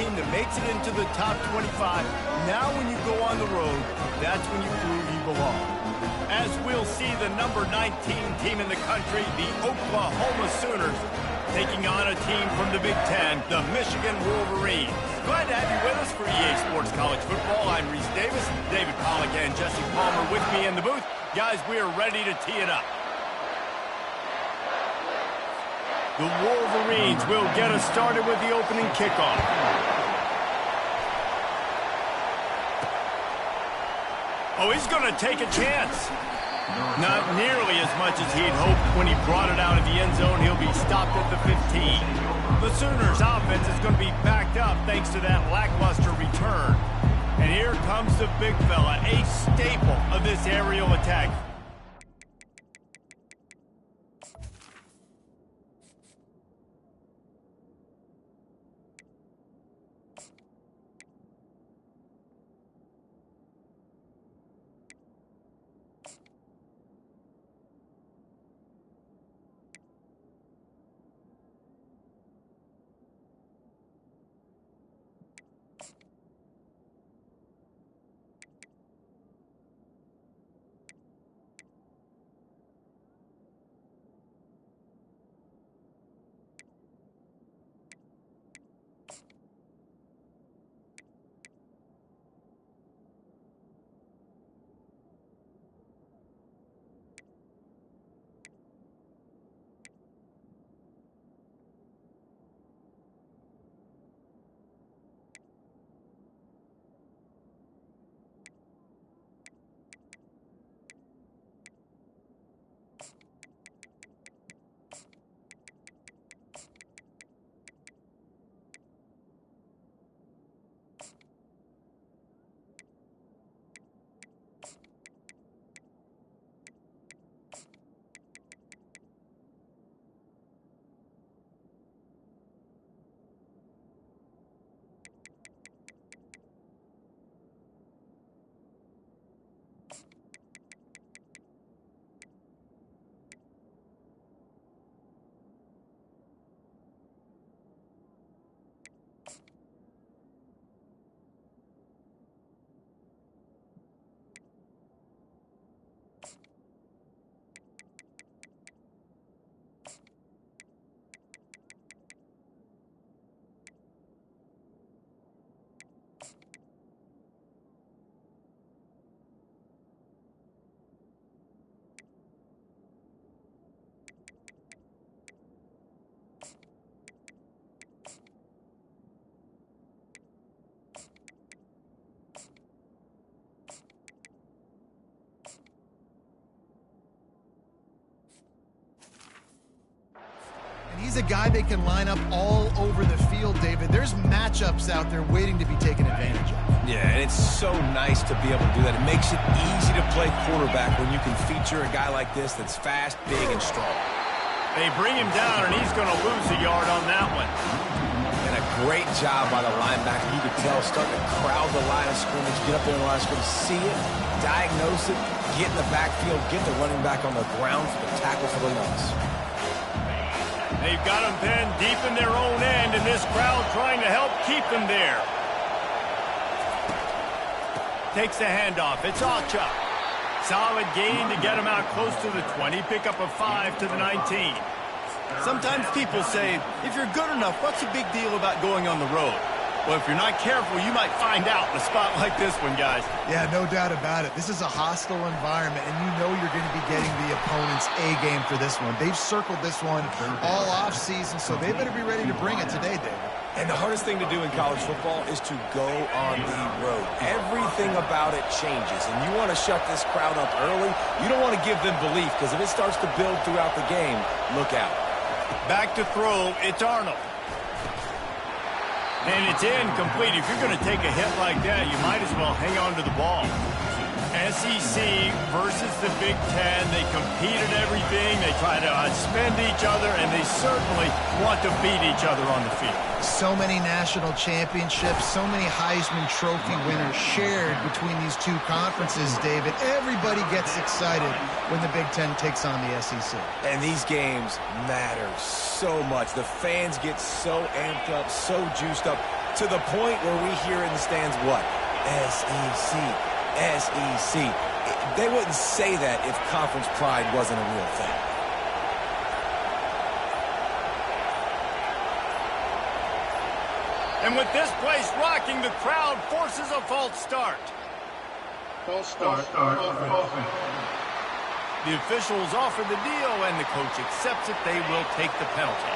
team that makes it into the top 25. Now when you go on the road, that's when you prove you belong. As we'll see the number 19 team in the country, the Oklahoma Sooners, taking on a team from the Big Ten, the Michigan Wolverines. Glad to have you with us for EA Sports College Football. I'm Reese Davis, David Pollack and Jesse Palmer with me in the booth. Guys, we are ready to tee it up. The Wolverines will get us started with the opening kickoff. Oh, he's going to take a chance. Not nearly as much as he'd hoped when he brought it out of the end zone. He'll be stopped at the 15. The Sooners' offense is going to be backed up thanks to that lackluster return. And here comes the big fella, a staple of this aerial attack. He's a guy they can line up all over the field, David. There's matchups out there waiting to be taken advantage of. Yeah, and it's so nice to be able to do that. It makes it easy to play quarterback when you can feature a guy like this that's fast, big, and strong. They bring him down, and he's going to lose a yard on that one. And a great job by the linebacker. You could tell, starting to crowd the line of scrimmage, get up there in the line of scrimmage, see it, diagnose it, get in the backfield, get the running back on the ground for the tackle for the loss. They've got them pinned deep in their own end, and this crowd trying to help keep them there. Takes the handoff. It's Acha. Solid gain to get him out close to the 20. Pick up a 5 to the 19. Sometimes people say, if you're good enough, what's the big deal about going on the road? Well, if you're not careful, you might find out in a spot like this one, guys. Yeah, no doubt about it. This is a hostile environment, and you know you're going to be getting the opponent's A-game for this one. They've circled this one all offseason, so they better be ready to bring it today, David. And the hardest thing to do in college football is to go on the road. Everything about it changes, and you want to shut this crowd up early. You don't want to give them belief, because if it starts to build throughout the game, look out. Back to throw, it's Arnold. And it's incomplete. If you're going to take a hit like that, you might as well hang on to the ball. SEC versus the Big Ten. They compete at everything. They try to outspend each other, and they certainly want to beat each other on the field. So many national championships, so many Heisman Trophy winners shared between these two conferences, David. Everybody gets excited when the Big Ten takes on the SEC. And these games matter so much. The fans get so amped up, so juiced up. To the point where we hear in the stands what? SEC, SEC. They wouldn't say that if conference pride wasn't a real thing. And with this place rocking, the crowd forces a false start. False start. Offense. The officials offer the deal, and the coach accepts it. They will take the penalty.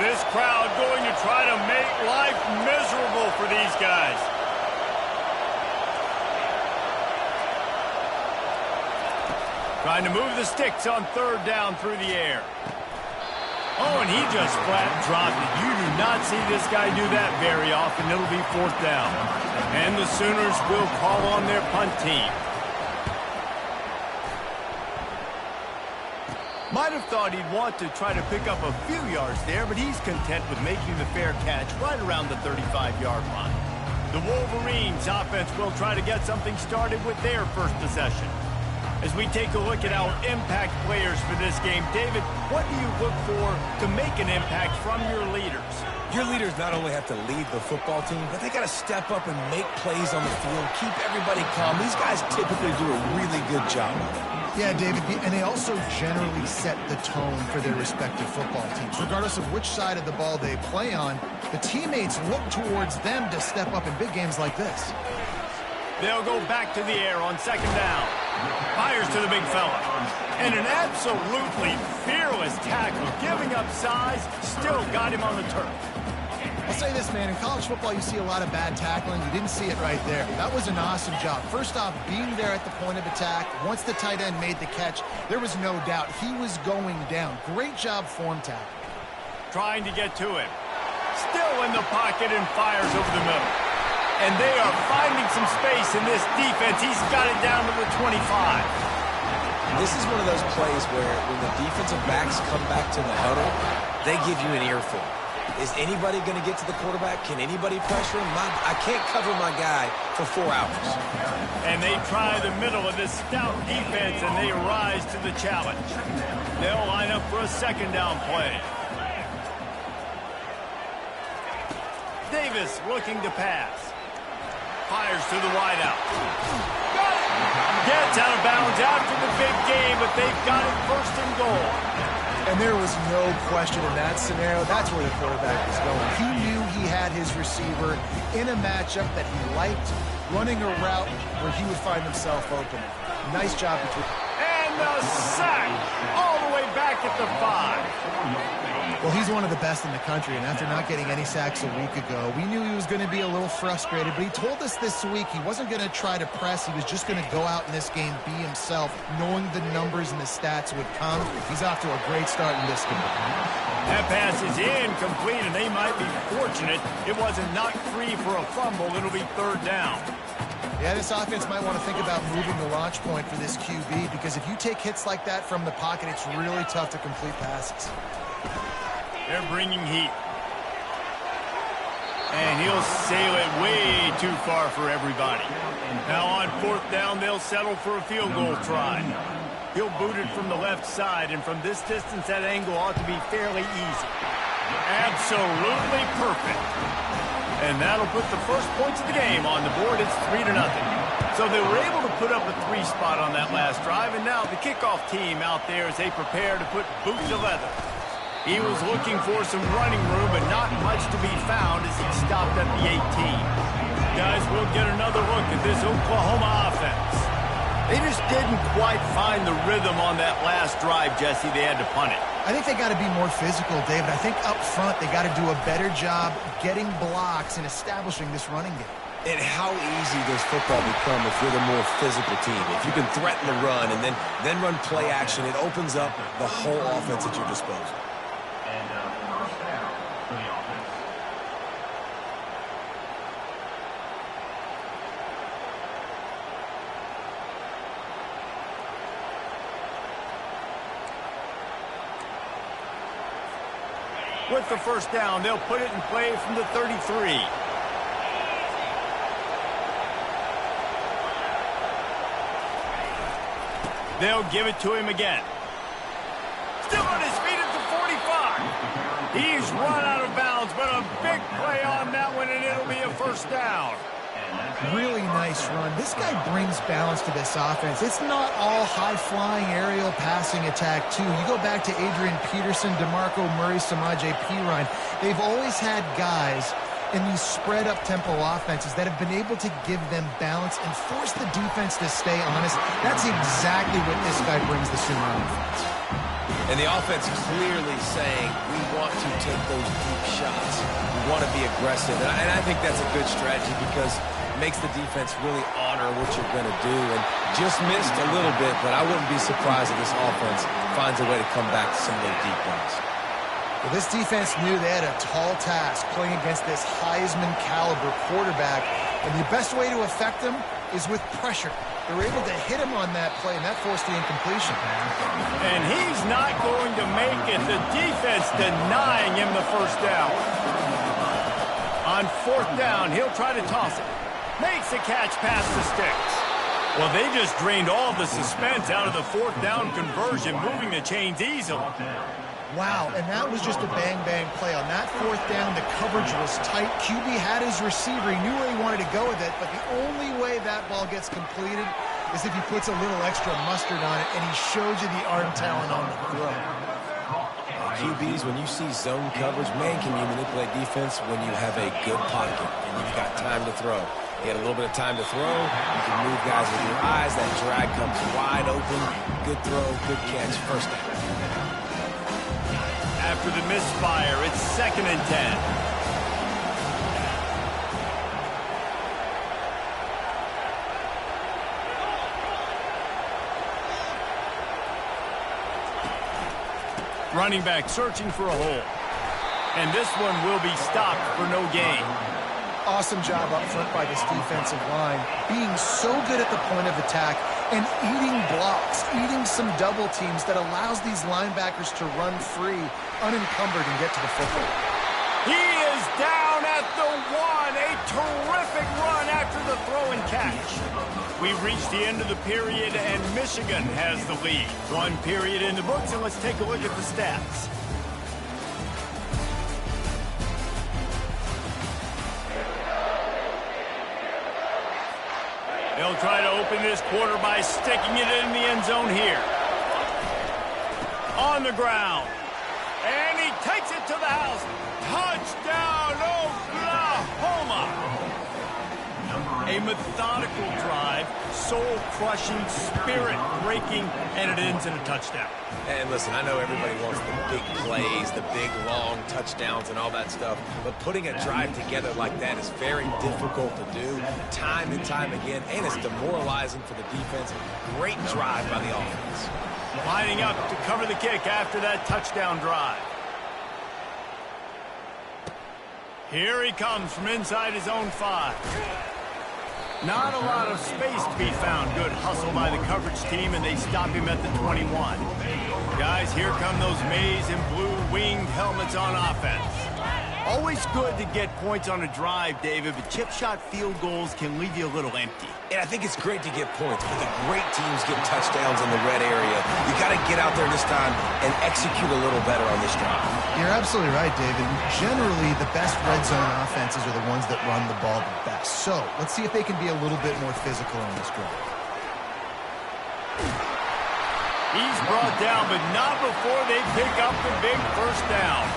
This crowd going to try to make life miserable for these guys. Trying to move the sticks on third down through the air. Oh, and he just flat dropped it. You do not see this guy do that very often. It'll be fourth down. And the Sooners will call on their punt team. Might have thought he'd want to try to pick up a few yards there, but he's content with making the fair catch right around the 35-yard line. The Wolverines offense will try to get something started with their first possession. As we take a look at our impact players for this game, David, what do you look for to make an impact from your leaders? Your leaders not only have to lead the football team, but they got to step up and make plays on the field, keep everybody calm. These guys typically do a really good job of it. Yeah, David, and they also generally set the tone for their respective football teams. Regardless of which side of the ball they play on, the teammates look towards them to step up in big games like this. They'll go back to the air on second down. Fires to the big fella. And an absolutely fearless tackle, giving up size, still got him on the turf. I'll say this, man, in college football you see a lot of bad tackling. You didn't see it right there. That was an awesome job. First off, being there at the point of attack. Once the tight end made the catch, there was no doubt he was going down. Great job form tackle. Trying to get to him. Still in the pocket and fires over the middle. And they are finding some space in this defense. He's got it down to the 25. This is one of those plays where when the defensive backs come back to the huddle, they give you an earful. Is anybody going to get to the quarterback? Can anybody pressure him? I can't cover my guy for 4 hours. And they try the middle of this stout defense, and they rise to the challenge. They'll line up for a second down play. Davis looking to pass. Fires to the wideout. Got it! Gets out of bounds after the big game, but they've got it first and goal. And there was no question in that scenario. That's where the quarterback was going. He knew he had his receiver in a matchup that he liked, running a route where he would find himself open. Nice job between. And the sack all the way back at the 5. Well, he's one of the best in the country, and after not getting any sacks a week ago, we knew he was going to be a little frustrated, but he told us this week he wasn't going to try to press. He was just going to go out in this game, be himself, knowing the numbers and the stats would come. He's off to a great start in this game. That pass is incomplete, and they might be fortunate it wasn't knocked free for a fumble. It'll be third down. Yeah, this offense might want to think about moving the launch point for this QB, because if you take hits like that from the pocket, it's really tough to complete passes. They're bringing heat. And he'll sail it way too far for everybody. Now on fourth down, they'll settle for a field goal try. He'll boot it from the left side, and from this distance, that angle ought to be fairly easy. Absolutely perfect. And that'll put the first points of the game on the board. It's 3-0. So they were able to put up a 3 spot on that last drive, and now the kickoff team out there as they prepare to put boots to leather. He was looking for some running room, but not much to be found as he stopped at the 18. Guys, we'll get another look at this Oklahoma offense. They just didn't quite find the rhythm on that last drive, Jesse. They had to punt it. I think they got to be more physical, David. I think up front they got to do a better job getting blocks and establishing this running game. And how easy does football become if you're the more physical team? If you can threaten the run and then run play action, it opens up the whole offense at your disposal. With the first down, they'll put it in play from the 33. They'll give it to him again. Still on his feet at the 45. He's run out of bounds, but a big play on that one. first down. Really nice run. This guy brings balance to this offense. It's not all high-flying aerial passing attack, too. You go back to Adrian Peterson, DeMarco Murray, Samaje Perine. They've always had guys in these spread-up tempo offenses that have been able to give them balance and force the defense to stay honest. That's exactly what this guy brings the Sooner offense. And the offense clearly saying, we want to take those deep shots. We want to be aggressive. And I think that's a good strategy because it makes the defense really honor what you're going to do. And just missed a little bit, but I wouldn't be surprised if this offense finds a way to come back to some of those deep ones. Well, this defense knew they had a tall task playing against this Heisman-caliber quarterback. And the best way to affect him is with pressure. They were able to hit him on that play, and that forced the incompletion. And he's not going to make it. The defense denying him the first down. On fourth down, he'll try to toss it. Makes the catch past the sticks. Well, they just drained all the suspense out of the fourth down conversion, moving the chains easily. Wow, and that was just a bang-bang play. On that fourth down, the coverage was tight. QB had his receiver. He knew where he wanted to go with it, but the only way that ball gets completed is if he puts a little extra mustard on it, and he showed you the arm talent on the throw. QBs, when you see zone coverage, man, can you manipulate defense when you have a good pocket and you've got time to throw. You had a little bit of time to throw. You can move guys with your eyes. That drag comes wide open. Good throw, good catch, first down. After the misfire, it's 2nd and 10. Running back searching for a hole. And this one will be stopped for no gain. Awesome job up front by this defensive line, being so good at the point of attack and eating blocks, eating some double teams that allows these linebackers to run free, unencumbered, and get to the football. He is down at the 1. A terrific run after the throw and catch. We've reached the end of the period, and Michigan has the lead. One period in the books, and let's take a look at the stats. They'll try to open this quarter by sticking it in the end zone here. On the ground. And he takes it to the house. Touchdown, Oklahoma! A methodical drive, soul-crushing, spirit-breaking, and it ends in a touchdown. And listen, I know everybody wants the big plays, the big, long touchdowns and all that stuff, but putting a drive together like that is very difficult to do time and time again, and it's demoralizing for the defense. Great drive by the offense. Lining up to cover the kick after that touchdown drive. Here he comes from inside his own 5. Not a lot of space to be found. Good hustle by the coverage team, and they stop him at the 21. Guys, here come those maize and blue winged helmets on offense. Always good to get points on a drive, David, but chip shot field goals can leave you a little empty. And I think it's great to get points, but the great teams get touchdowns in the red area. You got to get out there this time and execute a little better on this drive. You're absolutely right, David. Generally, the best red zone offenses are the ones that run the ball the best. So, let's see if they can be a little bit more physical on this drive. He's brought down, but not before they pick up the big first down.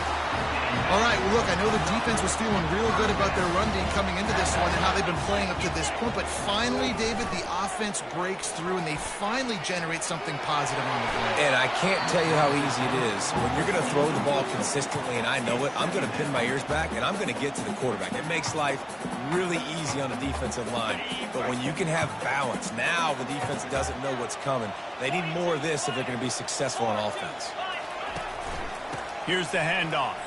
All right, well, look, I know the defense was feeling real good about their run D coming into this one and how they've been playing up to this point, but finally, David, the offense breaks through and they finally generate something positive on the play. And I can't tell you how easy it is. When you're going to throw the ball consistently, and I know it, I'm going to pin my ears back, and I'm going to get to the quarterback. It makes life really easy on the defensive line. But when you can have balance, now the defense doesn't know what's coming. They need more of this if they're going to be successful on offense. Here's the handoff.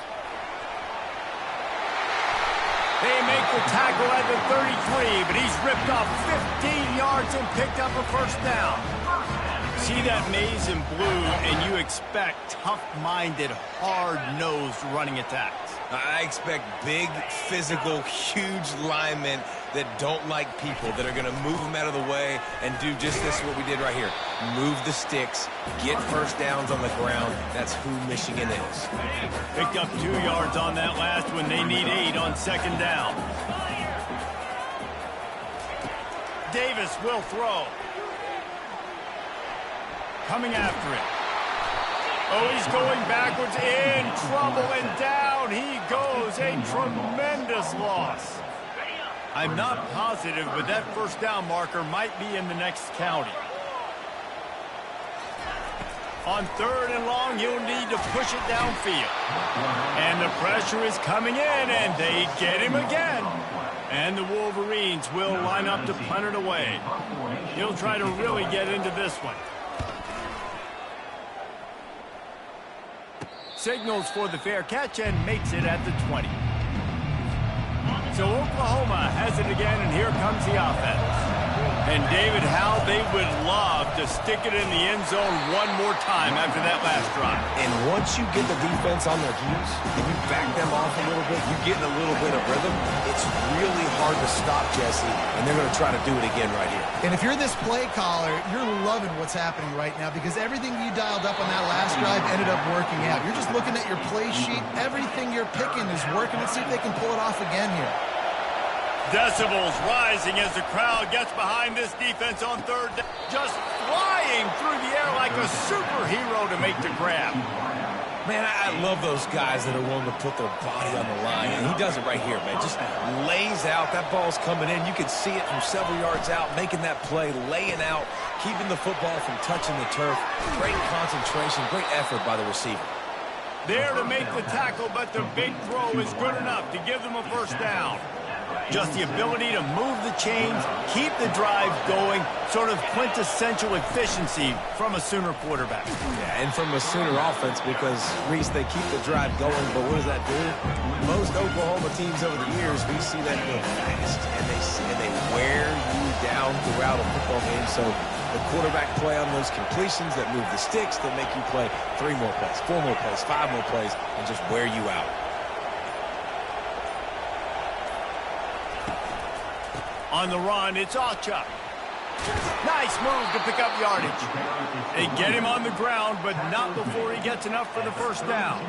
They make the tackle at the 33, but he's ripped off 15 yards and picked up a first down. See that maize and blue, and you expect tough-minded, hard-nosed running attacks. I expect big, physical, huge linemen that don't like people, that are going to move them out of the way and do just this, what we did right here. Move the sticks, get first downs on the ground. That's who Michigan is. Picked up 2 yards on that last one. They need 8 on second down. Davis will throw. Coming after it. Oh, he's going backwards, in trouble, and down he goes. A tremendous loss. I'm not positive, but that first down marker might be in the next county. On 3rd and long, you'll need to push it downfield. And the pressure is coming in, and they get him again. And the Wolverines will line up to punt it away. He'll try to really get into this one. Signals for the fair catch and makes it at the 20. So Oklahoma has it again, and here comes the offense. And David, how they would love to stick it in the end zone one more time after that last drive. And once you get the defense on their heels and you back them off a little bit, you get in a little bit of rhythm, it's really hard to stop, Jesse, and they're going to try to do it again right here. And if you're this play caller, you're loving what's happening right now because everything you dialed up on that last drive ended up working out. You're just looking at your play sheet. Everything you're picking is working. Let's see if they can pull it off again here. Decibels rising as the crowd gets behind this defense on 3rd down. Just flying through the air like a superhero to make the grab. Man, I love those guys that are willing to put their body on the line, and he does it right here, man. Just lays out. That ball's coming in. You can see it from several yards out, making that play, laying out, keeping the football from touching the turf. Great concentration, great effort by the receiver. There to make the tackle, but the big throw is good enough to give them a first down. Just the ability to move the chains, keep the drive going, sort of quintessential efficiency from a Sooner quarterback. Yeah, and from a Sooner offense because, Reese, they keep the drive going, but what does that do? Most Oklahoma teams over the years, we see that go fast, and they wear you down throughout a football game. So the quarterback play on those completions that move the sticks, that make you play 3 more plays, 4 more plays, 5 more plays, and just wear you out. On the run, it's Alchuk. Nice move to pick up yardage. They get him on the ground, but not before he gets enough for the first down.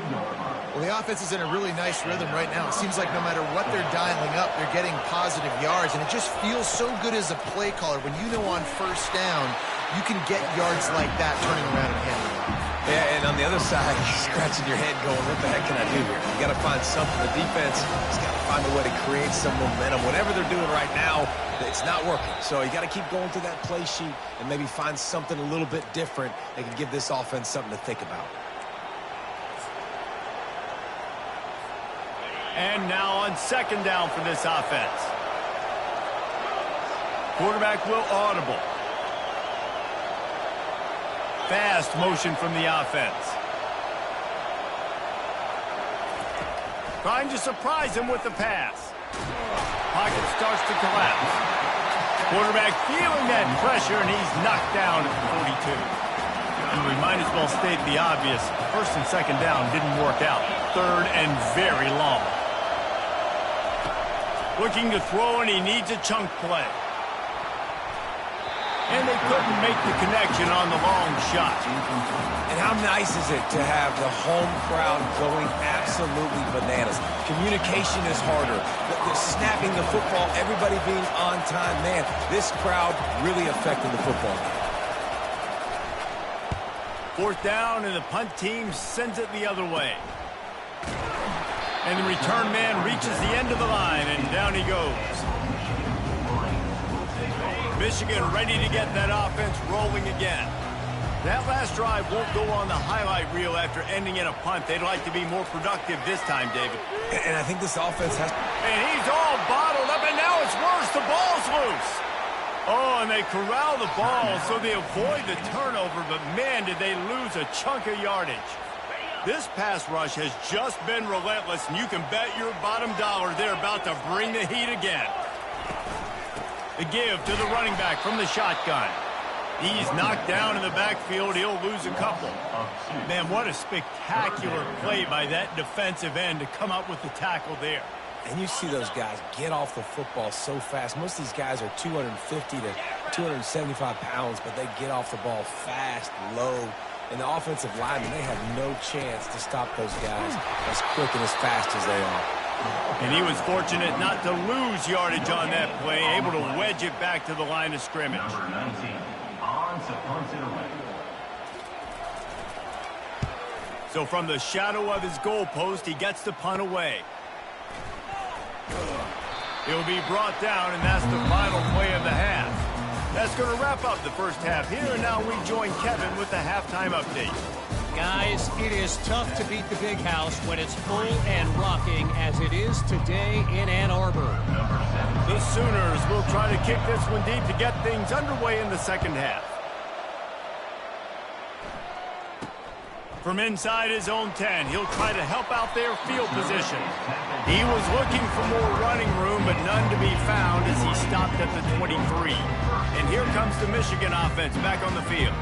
Well, the offense is in a really nice rhythm right now. It seems like no matter what they're dialing up, they're getting positive yards, and it just feels so good as a play caller when you know on first down you can get yards like that turning around and handling it. Yeah, and on the other side, you're scratching your head going, what the heck can I do here? You got to find something. The defense has got to find a way to create some momentum. Whatever they're doing right now, it's not working. So you got to keep going through that play sheet and maybe find something a little bit different that can give this offense something to think about. And now on 2nd down for this offense. Quarterback will audible. Fast motion from the offense. Trying to surprise him with the pass. Pocket starts to collapse. Quarterback feeling that pressure, and he's knocked down at the 42. And we might as well state the obvious. 1st and 2nd down didn't work out. 3rd and very long. Looking to throw, and he needs a chunk play. And they couldn't make the connection on the long shot. And how nice is it to have the home crowd going absolutely bananas? Communication is harder. The snapping the football, everybody being on time. Man, this crowd really affecting the football game. 4th down, and the punt team sends it the other way. And the return man reaches the end of the line, and down he goes. Michigan ready to get that offense rolling again. That last drive won't go on the highlight reel after ending in a punt. They'd like to be more productive this time, David. And I think this offense has... And he's all bottled up, and now it's worse. The ball's loose. Oh, and they corral the ball so they avoid the turnover, but man, did they lose a chunk of yardage. This pass rush has just been relentless, and you can bet your bottom dollar they're about to bring the heat again. The give to the running back from the shotgun. He's knocked down in the backfield. He'll lose a couple. Man, what a spectacular play by that defensive end to come up with the tackle there. And you see those guys get off the football so fast. Most of these guys are 250 to 275 pounds, but they get off the ball fast, low. And the offensive linemen, they have no chance to stop those guys as quick and as fast as they are. And he was fortunate not to lose yardage on that play, able to wedge it back to the line of scrimmage. Number 19 on to punt it away. So from the shadow of his goalpost, he gets the punt away. He'll be brought down, and that's the final play of the half. That's going to wrap up the first half here, and now we join Kevin with the halftime update. Guys, it is tough to beat the big house when it's full and rocking as it is today in Ann Arbor. The Sooners will try to kick this one deep to get things underway in the second half. From inside his own 10, he'll try to help out their field position. He was looking for more running room, but none to be found as he stopped at the 23. And here comes the Michigan offense back on the field.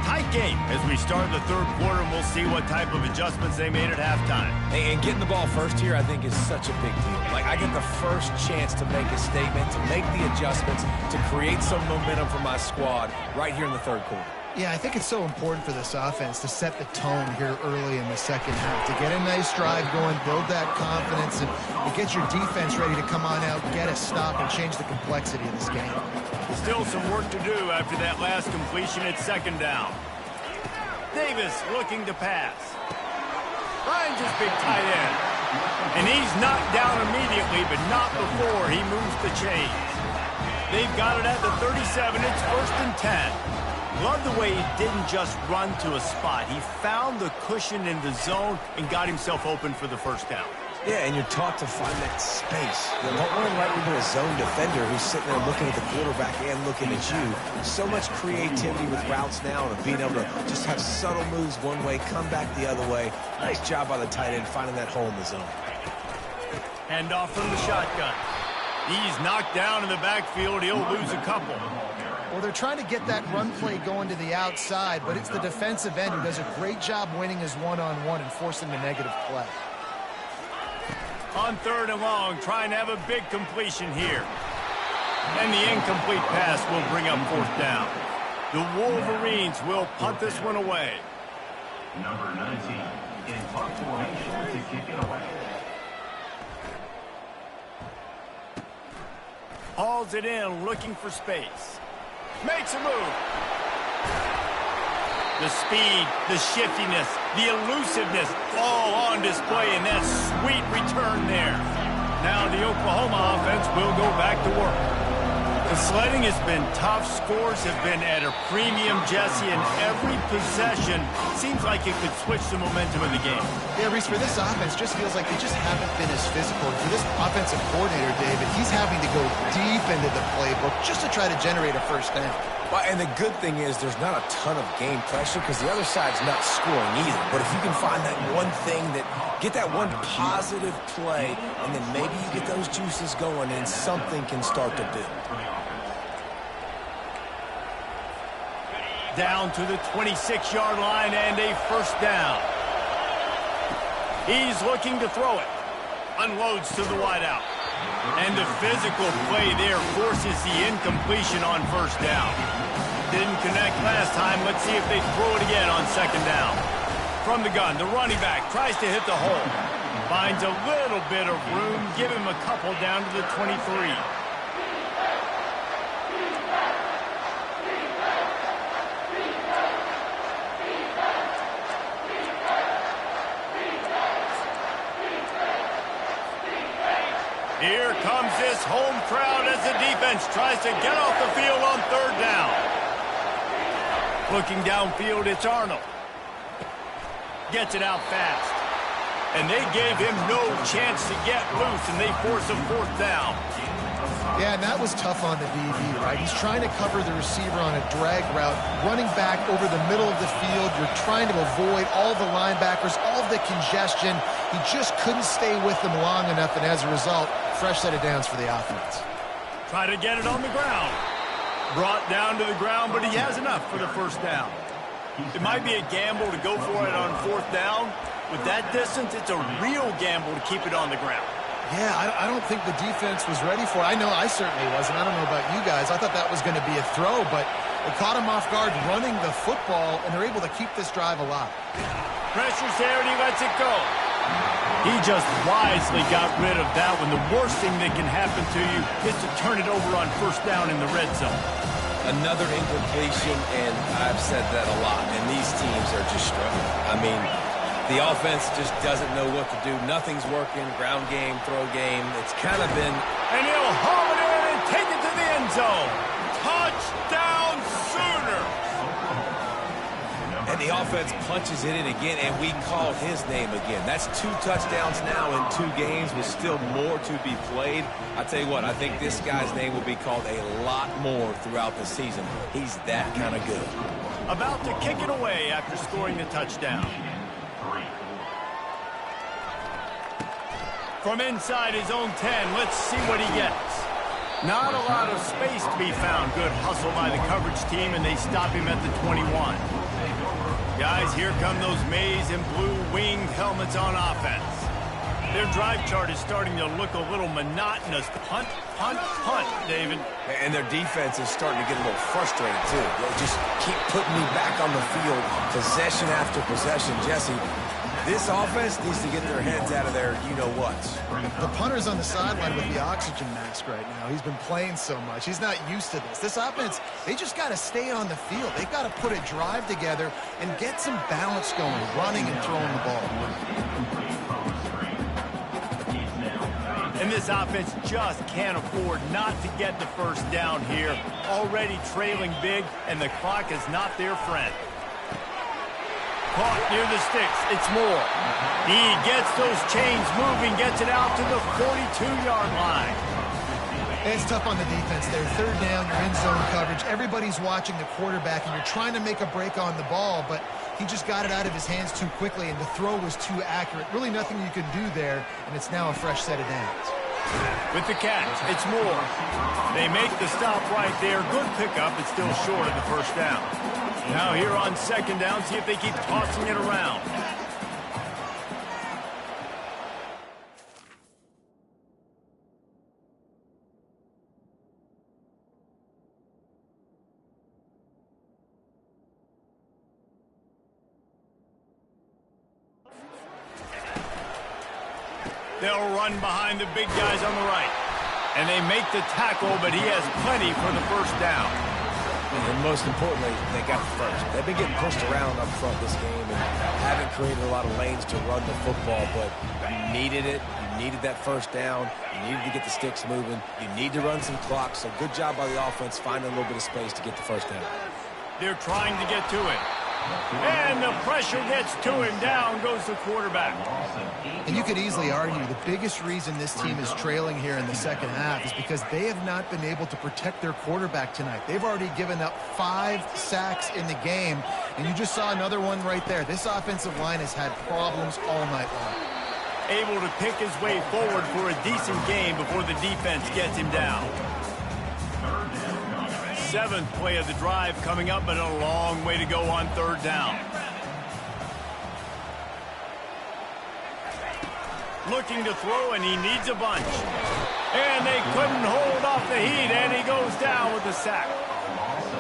Tight game as we start the third quarter, and we'll see what type of adjustments they made at halftime. And getting the ball first here, I think, is such a big deal. Like, I get the first chance to make a statement, to make the adjustments, to create some momentum for my squad right here in the third quarter. Yeah, I think it's so important for this offense to set the tone here early in the second half, to get a nice drive going, build that confidence, and get your defense ready to come on out, get a stop, and change the complexity of this game. Still some work to do after that last completion at second down. Davis looking to pass. Finds his big tight end. And he's knocked down immediately, but not before he moves the chains. They've got it at the 37. It's 1st and 10. Love the way he didn't just run to a spot. He found the cushion in the zone and got himself open for the first down. Yeah, and you're taught to find that space. You don't run right into a zone defender who's sitting there looking at the quarterback and looking at you. So much creativity with routes now and being able to just have subtle moves one way, come back the other way. Nice job by the tight end finding that hole in the zone. Hand off from the shotgun. He's knocked down in the backfield. He'll lose a couple. Well, they're trying to get that run play going to the outside, but it's the defensive end who does a great job winning his one-on-one and forcing the negative play. On 3rd and long, trying to have a big completion here. And the incomplete pass will bring up 4th down. The Wolverines will punt this one away. Number 19 in punt formation to kick it away. Hauls it in, looking for space. Makes a move. The speed, the shiftiness, the elusiveness, all on display in that sweet return there. Now the Oklahoma offense will go back to work. The sledding has been tough. Scores have been at a premium, Jesse, and every possession seems like it could switch the momentum of the game. Yeah, Reese, for this offense, just feels like they just haven't been as physical. For this offensive coordinator, David, he's having to go deep into the playbook just to try to generate a first down. Well, and the good thing is there's not a ton of game pressure because the other side's not scoring either. But if you can find that one thing get that one positive play, and then maybe you get those juices going and something can start to build. Down to the 26-yard line and a first down. He's looking to throw it. Unloads to the wideout. And the physical play there forces the incompletion on first down. Didn't connect last time. Let's see if they throw it again on second down. From the gun, the running back tries to hit the hole. Finds a little bit of room. Give him a couple down to the 23. Here comes this home crowd as the defense tries to get off the field on third down. Looking downfield, it's Arnold. Gets it out fast. And they gave him no chance to get loose, and they force a 4th down. Yeah, and that was tough on the DB, right? He's trying to cover the receiver on a drag route, running back over the middle of the field. You're trying to avoid all the linebackers, all the congestion. He just couldn't stay with them long enough, and as a result, fresh set of downs for the offense. Try to get it on the ground. Brought down to the ground, but he has enough for the first down. It might be a gamble to go for it on 4th down. With that distance, it's a real gamble to keep it on the ground. Yeah, I don't think the defense was ready for it. I know I certainly wasn't. I don't know about you guys. I thought that was going to be a throw, but it caught him off guard running the football, and they're able to keep this drive alive. Pressure's there, and he lets it go. He just wisely got rid of that one. The worst thing that can happen to you is to turn it over on first down in the red zone. Another incompletion, and I've said that a lot, and these teams are just struggling. I mean, the offense just doesn't know what to do. Nothing's working. Ground game, throw game. It's kind of been... And he'll haul it in and take it to the end zone. Touchdown Sooner! And the offense punches it in again, and we call his name again. That's 2 touchdowns now in 2 games with still more to be played. I tell you what, I think this guy's name will be called a lot more throughout the season. He's that kind of good. About to kick it away after scoring the touchdown. From inside his own 10, let's see what he gets. Not a lot of space to be found. Good hustle by the coverage team, and they stop him at the 21. Guys, here come those maize and blue winged helmets on offense. Their drive chart is starting to look a little monotonous. Punt, punt, punt, David. And their defense is starting to get a little frustrated, too. They just keep putting me back on the field, possession after possession. Jesse, this offense needs to get their heads out of their you-know-whats. The punter's on the sideline with the oxygen mask right now. He's been playing so much. He's not used to this. This offense, they just got to stay on the field. They've got to put a drive together and get some balance going, running and throwing the ball. And this offense just can't afford not to get the first down here. Already trailing big, and the clock is not their friend. Caught near the sticks. It's Moore. He gets those chains moving, gets it out to the 42-yard line. It's tough on the defense there. Third down, you're in zone coverage. Everybody's watching the quarterback, and you're trying to make a break on the ball, but he just got it out of his hands too quickly, and the throw was too accurate. Really nothing you can do there, and it's now a fresh set of downs. With the catch, it's Moore. They make the stop right there. Good pickup, but still short of the first down. Now here on second down, see if they keep tossing it around. They'll run behind the big guys on the right. And they make the tackle, but he has plenty for the first down. And most importantly, they got the first. They've been getting pushed around up front this game and haven't created a lot of lanes to run the football, but you needed it. You needed that first down. You needed to get the sticks moving. You need to run some clock, so good job by the offense finding a little bit of space to get the first down. They're trying to get to it. And the pressure gets to him. Down goes the quarterback. And you could easily argue the biggest reason this team is trailing here in the second half is because they have not been able to protect their quarterback tonight. They've already given up 5 sacks in the game, and you just saw another one right there. This offensive line has had problems all night long. Able to pick his way forward for a decent game before the defense gets him down. 7th play of the drive coming up, but a long way to go on third down. Looking to throw, and he needs a bunch. And they couldn't hold off the heat, and he goes down with a sack.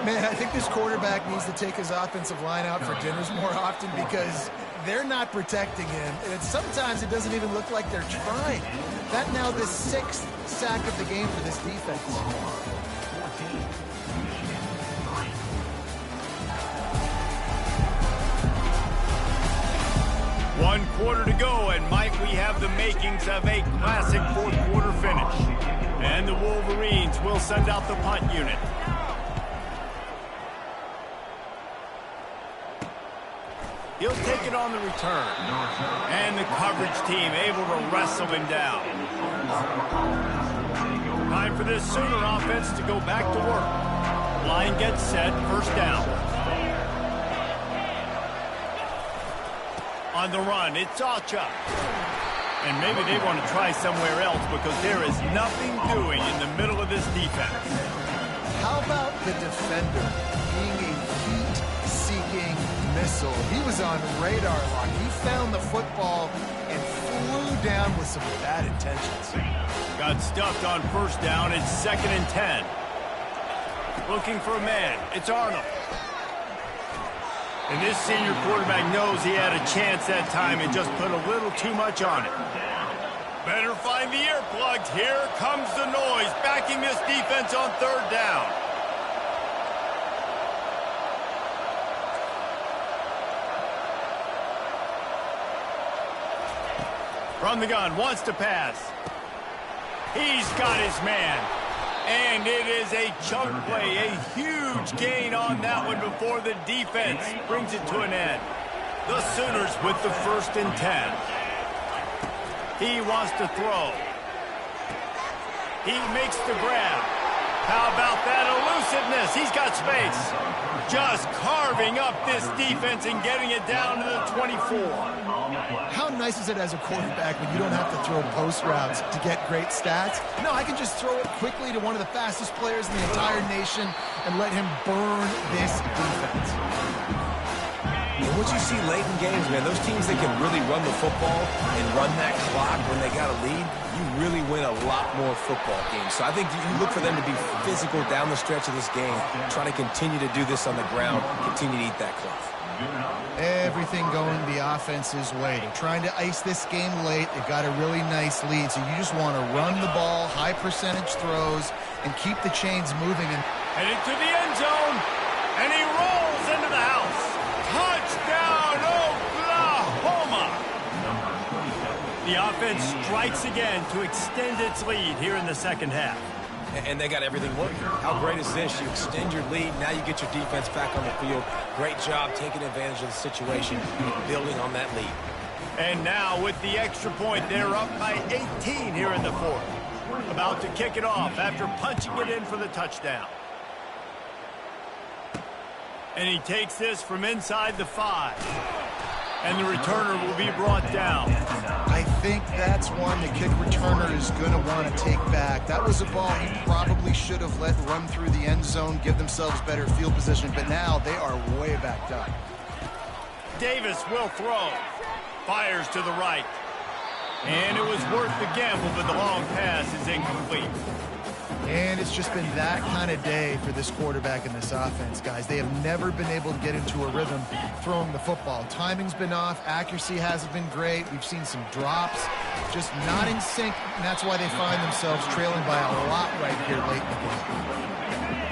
Man, I think this quarterback needs to take his offensive line out for dinners more often because they're not protecting him. And sometimes it doesn't even look like they're trying. That now the 6th sack of the game for this defense. One quarter to go, and might we have the makings of a classic fourth-quarter finish. And the Wolverines will send out the punt unit. He'll take it on the return. And the coverage team able to wrestle him down. Time for this Sooner offense to go back to work. Line gets set, first down. On the run, it's Acha. And maybe they want to try somewhere else because there is nothing doing in the middle of this defense. How about the defender being a heat-seeking missile? He was on radar lock. He found the football and flew down with some bad intentions. Got stuffed on first down. It's 2nd and 10. Looking for a man. It's Arnold. And this senior quarterback knows he had a chance that time and just put a little too much on it. Better find the earplugs. Here comes the noise, backing this defense on third down. From the gun, wants to pass. He's got his man. And it is a chunk play, a huge gain on that one before the defense brings it to an end. The Sooners with the 1st and 10. He wants to throw. He makes the grab. How about that elusiveness? He's got space. Just carving up this defense and getting it down to the 24. How nice is it as a quarterback when you don't have to throw post routes to get great stats? No, I can just throw it quickly to one of the fastest players in the entire nation and let him burn this defense. And what you see late in games, man, those teams that can really run the football and run that clock when they got a lead, you really win a lot more football games. So I think you look for them to be physical down the stretch of this game, trying to continue to do this on the ground, continue to eat that clock. Everything going the offense's way. They're trying to ice this game late. They've got a really nice lead, so you just want to run the ball, high percentage throws, and keep the chains moving. Heading to the end zone, and he rolls into the house. Touchdown, Oklahoma! The offense strikes again to extend its lead here in the second half. And they got everything working. How great is this? You extend your lead. Now you get your defense back on the field. Great job taking advantage of the situation and building on that lead. And now with the extra point, they're up by 18 here in the 4th. About to kick it off after punching it in for the touchdown. And he takes this from inside the 5. And the returner will be brought down. I think that's one the kick returner is going to want to take back. That was a ball he probably should have let run through the end zone, give themselves better field position, but now they are way backed up. Davis will throw. Fires to the right. And it was worth the gamble, but the long pass is incomplete. And it's just been that kind of day for this quarterback and this offense, guys. They have never been able to get into a rhythm throwing the football. Timing's been off. Accuracy hasn't been great. We've seen some drops, just not in sync, and that's why they find themselves trailing by a lot right here late in the game.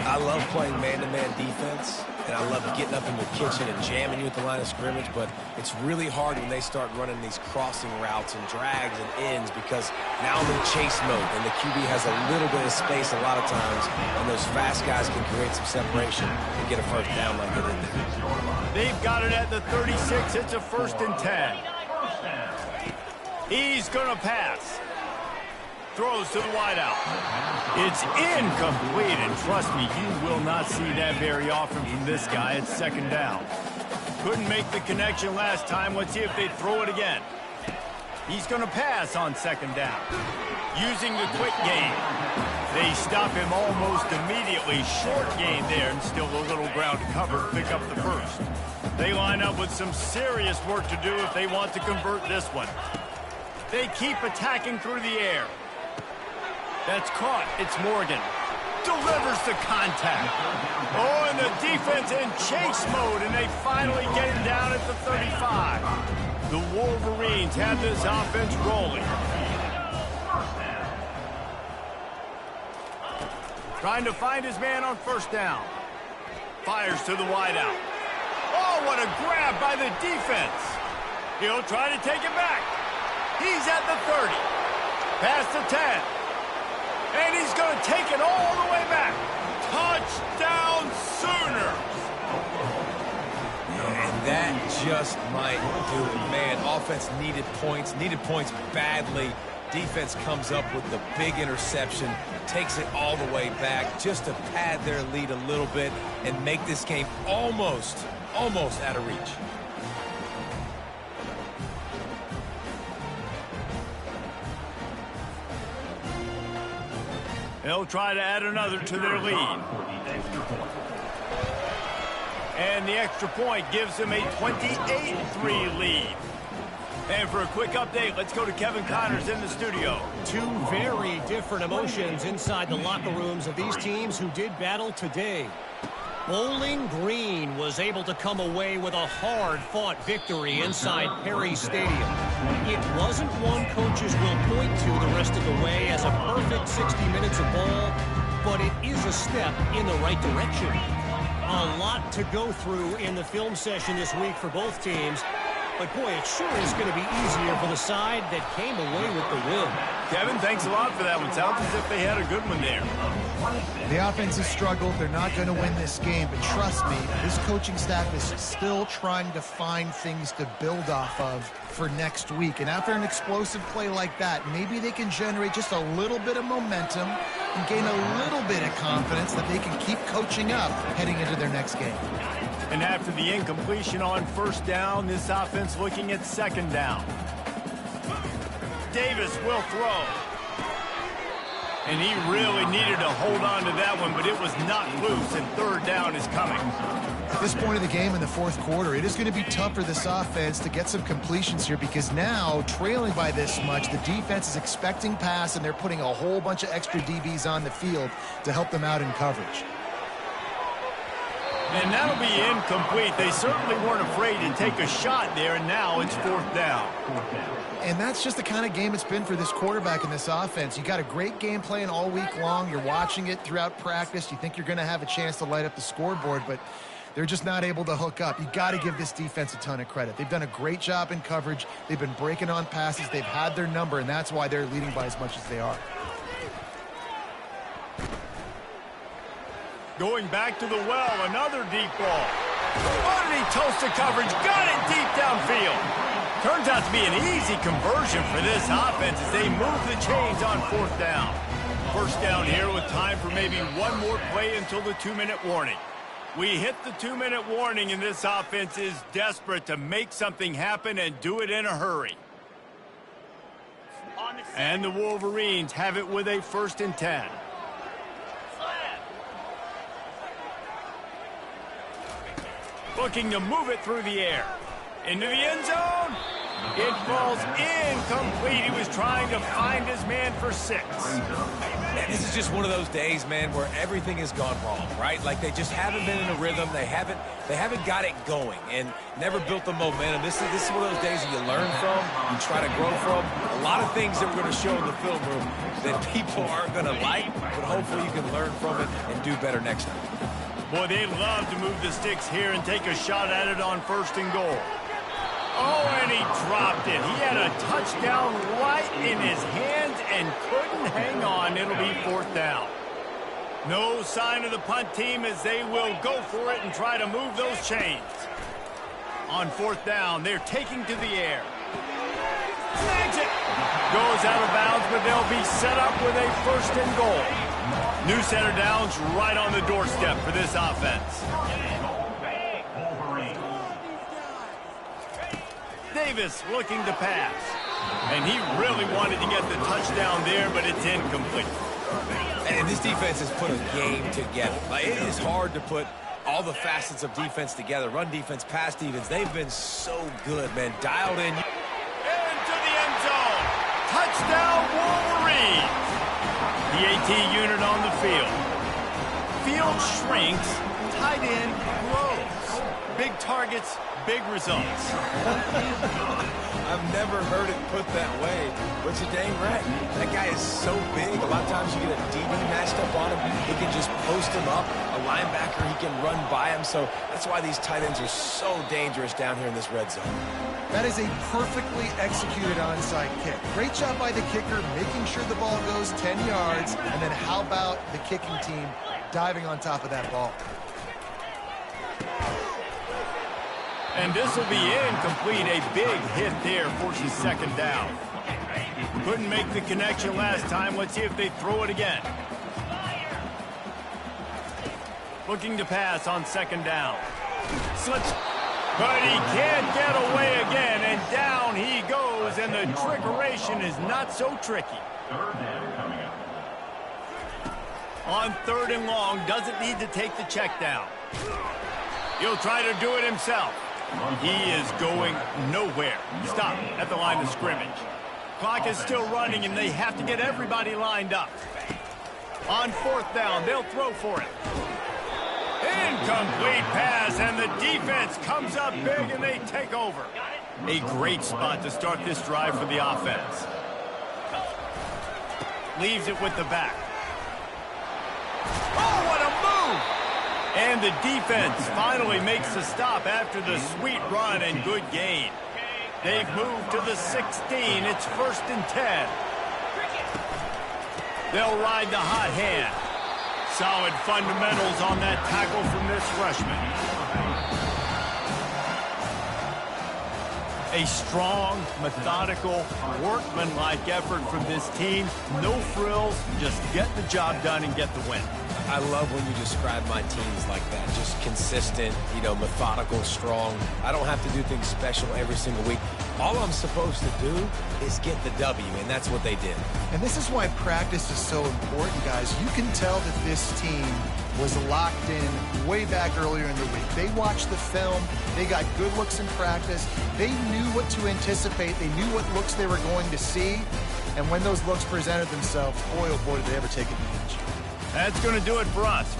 I love playing man-to-man defense, and I love getting up in your kitchen and jamming you at the line of scrimmage, but it's really hard when they start running these crossing routes and drags and ends because now I'm in chase mode, and the QB has a little bit of space a lot of times, and those fast guys can create some separation and get a first down like they did there. They've got it at the 36. It's a 1st and 10. He's going to pass. Throws to the wideout. It's incomplete, and trust me, you will not see that very often from this guy. It's 2nd down. Couldn't make the connection last time. Let's see if they throw it again. He's going to pass on 2nd down. Using the quick game. They stop him almost immediately. Short gain there, and still a little ground to cover to pick up the 1st. They line up with some serious work to do if they want to convert this one. They keep attacking through the air. That's caught. It's Morgan. Delivers the contact. Oh, and the defense in chase mode, and they finally get him down at the 35. The Wolverines have this offense rolling. Trying to find his man on 1st down. Fires to the wideout. Oh, what a grab by the defense. He'll try to take it back. He's at the 30. Past the 10. And he's going to take it all the way back. Touchdown, Sooners! And that just might do it. Man, offense needed points badly. Defense comes up with the big interception, takes it all the way back just to pad their lead a little bit and make this game almost out of reach. They'll try to add another to their lead. And the extra point gives them a 28-3 lead. And for a quick update, let's go to Kevin Connors in the studio. Two very different emotions inside the locker rooms of these teams who did battle today. Bowling Green was able to come away with a hard-fought victory inside Perry Stadium. It wasn't one coaches will point to the rest of the way as a perfect 60 minutes of ball, but it is a step in the right direction. A lot to go through in the film session this week for both teams. But, boy, it sure is going to be easier for the side that came away with the win. Kevin, thanks a lot for that one. Sounds as if they had a good one there. The offense has struggled. They're not going to win this game. But trust me, this coaching staff is still trying to find things to build off of for next week. And after an explosive play like that, maybe they can generate just a little bit of momentum and gain a little bit of confidence that they can keep coaching up heading into their next game. And after the incompletion on first down, this offense looking at second down. Davis will throw. And he really needed to hold on to that one, but it was not loose, and third down is coming. At this point of the game in the fourth quarter, it is going to be tough for this offense to get some completions here because now, trailing by this much, the defense is expecting pass, and they're putting a whole bunch of extra DBs on the field to help them out in coverage. And that'll be incomplete. They certainly weren't afraid to take a shot there, and now it's fourth down. And that's just the kind of game it's been for this quarterback in this offense. You got a great game plan all week long. You're watching it throughout practice. You think you're going to have a chance to light up the scoreboard, but they're just not able to hook up. You got to give this defense a ton of credit. They've done a great job in coverage. They've been breaking on passes. They've had their number, and that's why they're leading by as much as they are. Going back to the well, another deep ball. Underneath toast to coverage, got it deep downfield. Turns out to be an easy conversion for this offense as they move the chains on fourth down. First down here with time for maybe one more play until the 2-minute warning. We hit the 2-minute warning, and this offense is desperate to make something happen and do it in a hurry. And the Wolverines have it with a 1st and 10. Looking to move it through the air. Into the end zone. It falls incomplete. He was trying to find his man for 6. Man, this is just one of those days, man, where everything has gone wrong, right? Like they just haven't been in a rhythm. They haven't got it going and never built the momentum. This is one of those days that you learn from, you try to grow from. A lot of things that we're going to show in the film room that people aren't going to like, but hopefully you can learn from it and do better next time. Boy, they love to move the sticks here and take a shot at it on 1st and goal. Oh, and he dropped it. He had a touchdown right in his hands and couldn't hang on. It'll be 4th down. No sign of the punt team as they will go for it and try to move those chains. On 4th down, they're taking to the air. Snags it. Goes out of bounds, but they'll be set up with a 1st and goal. New center downs right on the doorstep for this offense. Davis looking to pass. And he really wanted to get the touchdown there, but it's incomplete. And this defense has put a game together. Like, it is hard to put all the facets of defense together. Run defense, pass defense. They've been so good, man. Dialed in. Into the end zone. Touchdown, Wolverines. The AT unit on the field. Field shrinks, tight end grows. Big targets, big results. I've never heard it put that way, but you're dang right. That guy is so big. A lot of times you get a DB matched up on him. He can just post him up. A linebacker, he can run by him. So that's why these tight ends are so dangerous down here in this red zone. That is a perfectly executed onside kick. Great job by the kicker, making sure the ball goes 10 yards. And then how about the kicking team diving on top of that ball? And this will be incomplete. A big hit there forces 2nd down. Couldn't make the connection last time. Let's see if they throw it again. Looking to pass on 2nd down. Slips, but he can't get away again. And down he goes. And the trickeration is not so tricky. On 3rd and long, doesn't need to take the check down. He'll try to do it himself. He is going nowhere. Stop at the line of scrimmage. Clock is still running, and they have to get everybody lined up. On 4th down, they'll throw for it. Incomplete pass, and the defense comes up big, and they take over. A great spot to start this drive for the offense. Leaves it with the back. Oh, what a move! And the defense finally makes the stop after the sweet run and good gain. They've moved to the 16. It's 1st and 10. They'll ride the hot hand. Solid fundamentals on that tackle from this freshman. A strong, methodical, workmanlike effort from this team. No frills, just get the job done and get the win. I love when you describe my teams like that. Just consistent, methodical, strong. I don't have to do things special every single week. All I'm supposed to do is get the W, and that's what they did. And this is why practice is so important, guys. You can tell that this team was locked in way back earlier in the week. They watched the film. They got good looks in practice. They knew what to anticipate. They knew what looks they were going to see. And when those looks presented themselves, boy, oh boy, did they ever take advantage. That's going to do it for us.